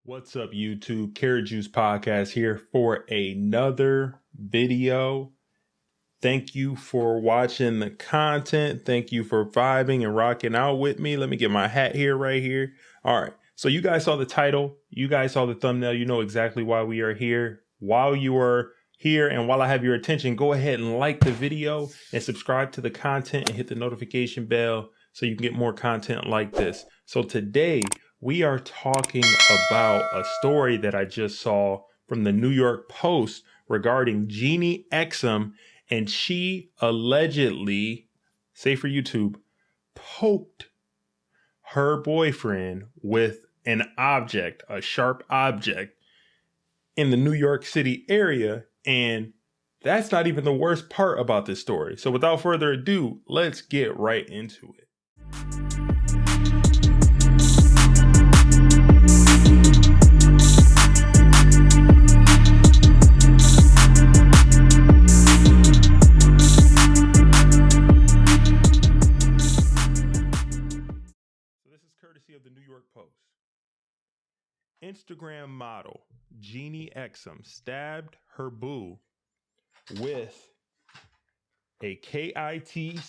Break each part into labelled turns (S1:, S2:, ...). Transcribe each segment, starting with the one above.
S1: What's up, YouTube? Karat Juice Podcast here for another video. Thank you for watching the content. Thank you for vibing and rocking out with me. Let me get my hat here, right here. All right. So you guys saw the title. You guys saw the thumbnail. You know exactly why we are here. While you are here and while I have your attention, go ahead and like the video and subscribe to the content and hit the notification bell so you can get more content like this. So today, we are talking about a story that I just saw from the New York Post regarding Jeannie Exum, and she allegedly, say for YouTube, poked her boyfriend with an object, a sharp object, in the New York City area. And that's not even the worst part about this story. So without further ado, let's get right into it. Courtesy of the New York Post. Instagram model Jeannie Exum stabbed her boo with a KITCHEN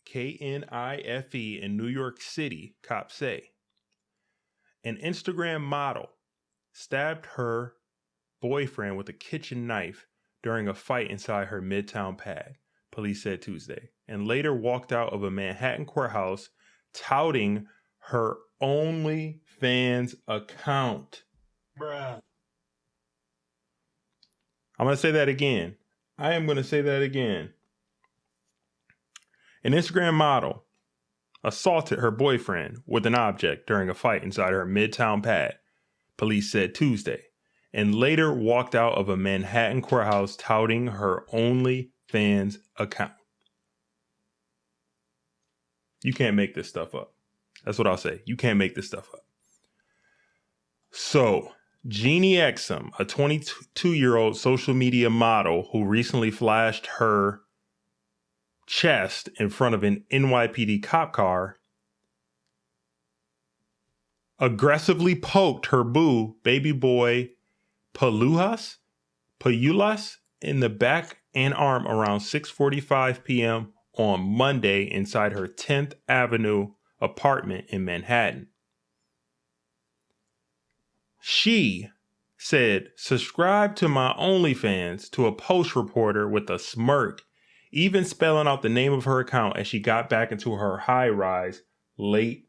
S1: KNIFE in New York City, cops say. An Instagram model stabbed her boyfriend with a kitchen knife during a fight inside her Midtown pad, police said Tuesday, and later walked out of a Manhattan courthouse touting her OnlyFans account. Bruh. I'm going to say that again. I am going to say that again. An Instagram model assaulted her boyfriend with an object during a fight inside her Midtown pad, police said Tuesday, and later walked out of a Manhattan courthouse touting her OnlyFans account. You can't make this stuff up. That's what I'll say. You can't make this stuff up. So, Jeannie Exum, a 22-year-old social media model who recently flashed her chest in front of an NYPD cop car, aggressively poked her boo, baby boy Palulas, in the back and arm around 6:45 p.m. on Monday inside her 10th Avenue apartment in Manhattan. She said, "Subscribe to my OnlyFans," to a Post reporter with a smirk, even spelling out the name of her account as she got back into her high-rise late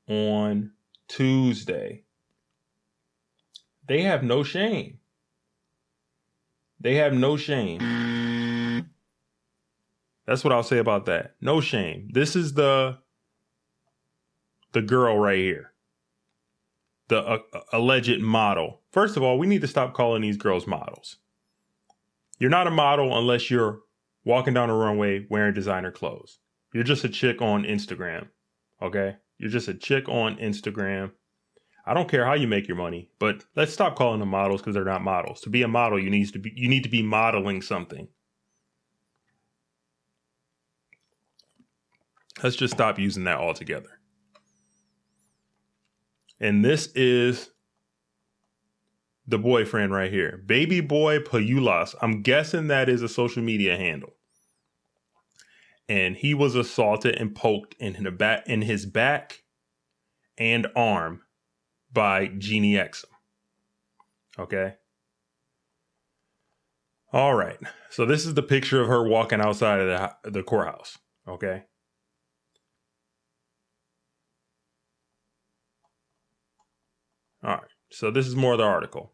S1: on Tuesday. They have no shame. They have no shame. That's what I'll say about that. No shame. This is the girl right here. The alleged model. First of all, we need to stop calling these girls models. You're not a model unless you're walking down a runway wearing designer clothes. You're just a chick on Instagram. Okay? You're just a chick on Instagram. I don't care how you make your money, but let's stop calling them models because they're not models. To be a model, you need to be modeling something. Let's just stop using that altogether. And this is the boyfriend right here. Baby boy Palulas. I'm guessing that is a social media handle. And he was assaulted and poked in his back and arm by Jeannie Exum. Okay. All right. So this is the picture of her walking outside of the courthouse. Okay. All right, so this is more of the article.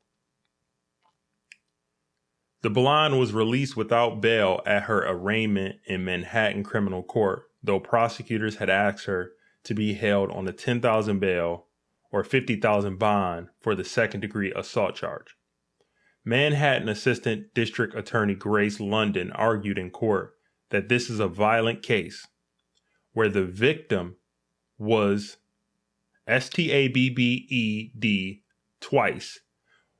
S1: The blonde was released without bail at her arraignment in Manhattan criminal court, though prosecutors had asked her to be held on a $10,000 bail or $50,000 bond for the second-degree assault charge. Manhattan Assistant District Attorney Grace London argued in court that this is a violent case where the victim was stabbed twice,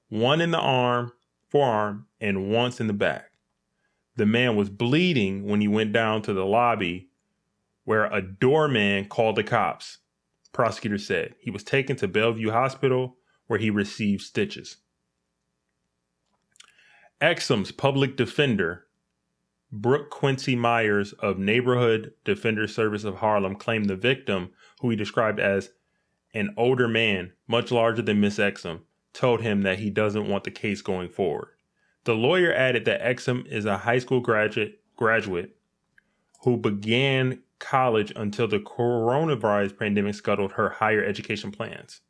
S1: one in the forearm, and once in the back. The man was bleeding when he went down to the lobby where a doorman called the cops. Prosecutors said he was taken to Bellevue Hospital where he received stitches. Exum's public defender, Brooke Quincy Myers of Neighborhood Defender Service of Harlem, claimed the victim, who he described as an older man, much larger than Miss Exum, told him that he doesn't want the case going forward. The lawyer added that Exum is a high school graduate who began college until the coronavirus pandemic scuttled her higher education plans.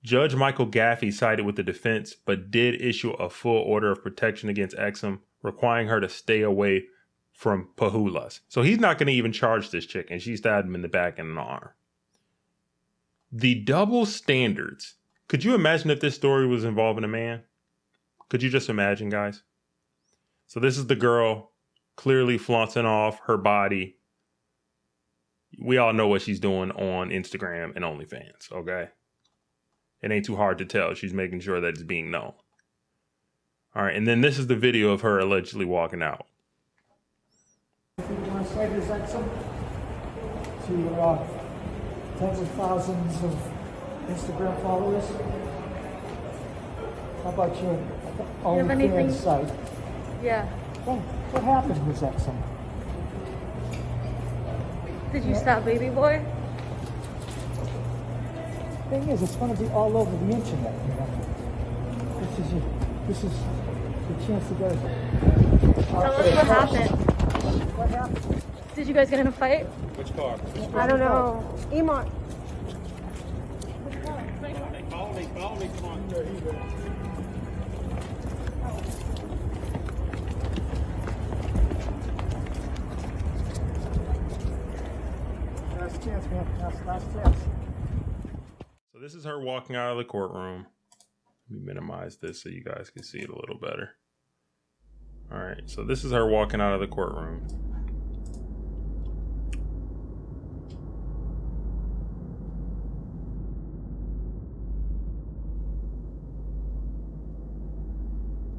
S1: Judge Michael Gaffey sided with the defense, but did issue a full order of protection against Exum, requiring her to stay away from Pahulas. So he's not going to even charge this chick, and she stabbed him in the back and in the arm. The double standards. Could you imagine if this story was involving a man? Could you just imagine, guys? So this is the girl clearly flaunting off her body. We all know what she's doing on Instagram and OnlyFans, okay? It ain't too hard to tell. She's making sure that it's being known. All right, and then this is the video of her allegedly walking out.
S2: If you want to say this Exum to tens of thousands of Instagram followers, how about your OnlyFans site?
S3: Yeah.
S2: What happened with Exum?
S3: Did you stop baby boy?
S2: Thing is, it's going to be all over the internet. You know? This is the chance to get it.
S3: Tell us what happened.
S2: What happened?
S3: Did you guys get in a fight?
S1: Which car?
S3: I don't know. Emon.
S1: Follow me, come on.
S2: Last chance, man. Last chance.
S1: So this is her walking out of the courtroom. Let me minimize this so you guys can see it a little better. All right, so this is her walking out of the courtroom.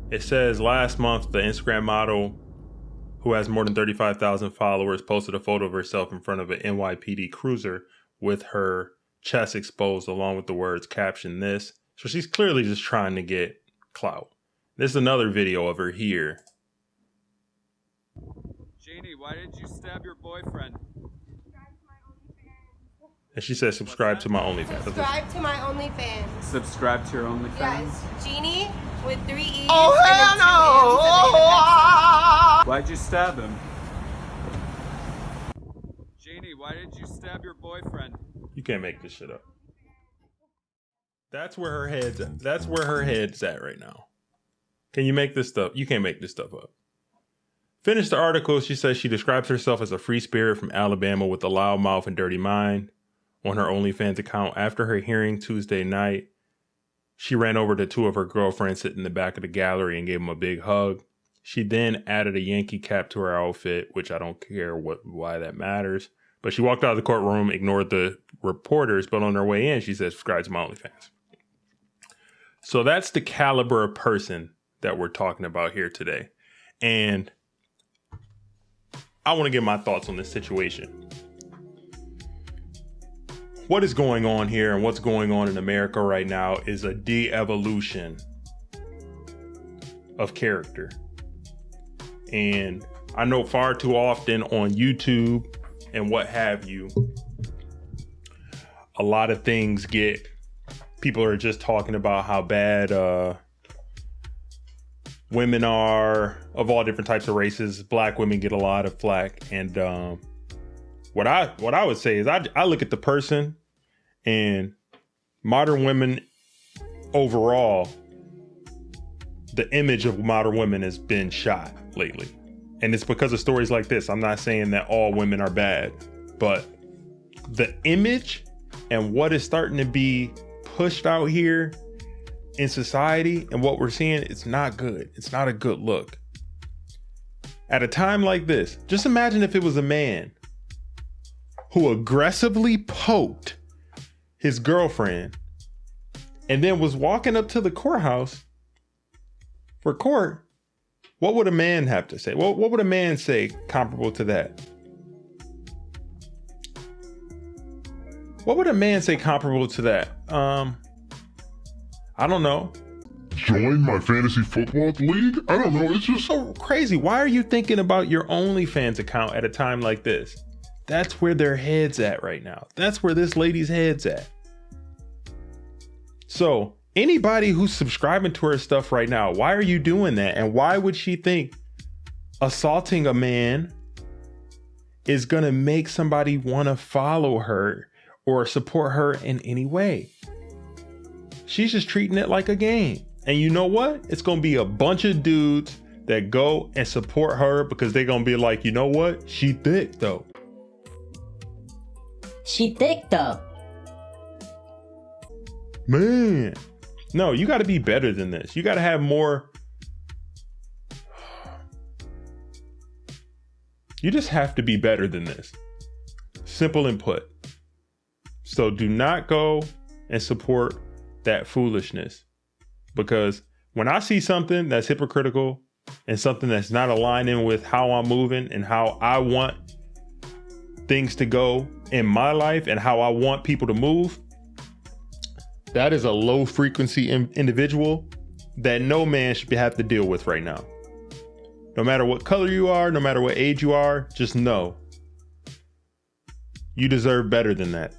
S1: It says last month, the Instagram model who has more than 35,000 followers posted a photo of herself in front of an NYPD cruiser with her chest exposed, along with the words caption this. So she's clearly just trying to get clout. This is another video of her here.
S4: Jeannie, why did you stab your boyfriend?
S1: And she says subscribe to my OnlyFans.
S5: Subscribe to my OnlyFans.
S4: Subscribe to your OnlyFans?
S5: Yes, Jeannie with 3 E's.
S4: Oh,
S5: hell no!
S4: Why'd you stab him? Jeannie, why did you stab your boyfriend?
S1: You can't make this shit up. That's where her head's at. That's where her head's at right now. Can you make this stuff? You can't make this stuff up. Finish the article. She says she describes herself as a free spirit from Alabama with a loud mouth and dirty mind. On her OnlyFans account, after her hearing Tuesday night, she ran over to two of her girlfriends sitting in the back of the gallery and gave them a big hug. She then added a Yankee cap to her outfit, which I don't care why that matters. But she walked out of the courtroom, ignored the reporters, but on her way in, she said, subscribe to my OnlyFans. So that's the caliber of person that we're talking about here today. And I want to get my thoughts on this situation. What is going on here and what's going on in America right now is a de-evolution of character. And I know far too often on YouTube and what have you, a lot of things people are just talking about how bad women are of all different types of races. Black women get a lot of flack. And what I would say is I look at the person, and modern women overall, the image of modern women has been shot lately. And it's because of stories like this. I'm not saying that all women are bad, but the image and what is starting to be pushed out here in society and what we're seeing, it's not good. It's not a good look. At a time like this, just imagine if it was a man who aggressively poked his girlfriend and then was walking up to the courthouse for court. What would a man have to say? What would a man say comparable to that? What would a man say comparable to that? I don't know.
S6: Join my fantasy football league? I don't know. It's just
S1: So crazy. Why are you thinking about your OnlyFans account at a time like this? That's where their head's at right now. That's where this lady's head's at. So anybody who's subscribing to her stuff right now, why are you doing that? And why would she think assaulting a man is going to make somebody want to follow her or support her in any way? She's just treating it like a game. And you know what? It's going to be a bunch of dudes that go and support her because they're going to be like, you know what? She thick though.
S7: She thick though.
S1: Man. No, you got to be better than this. You got to have more. You just have to be better than this. Simple and put. So do not go and support that foolishness. Because when I see something that's hypocritical and something that's not aligning with how I'm moving and how I want things to go in my life and how I want people to move, that is a low frequency individual that no man should have to deal with right now. No matter what color you are, no matter what age you are, just know you deserve better than that.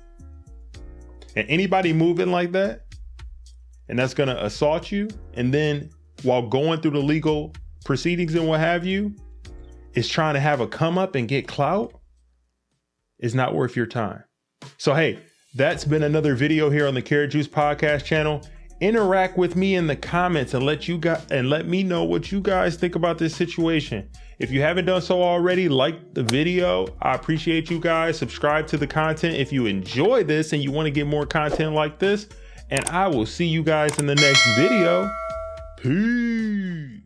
S1: And anybody moving like that, and that's going to assault you, and then while going through the legal proceedings and what have you, is trying to have a come up and get clout, is not worth your time. So, hey, that's been another video here on the Karat Juice Podcast channel. Interact with me in the comments and let me know what you guys think about this situation. If you haven't done so already, like the video. I appreciate you guys. Subscribe to the content if you enjoy this and you want to get more content like this. And I will see you guys in the next video. Peace.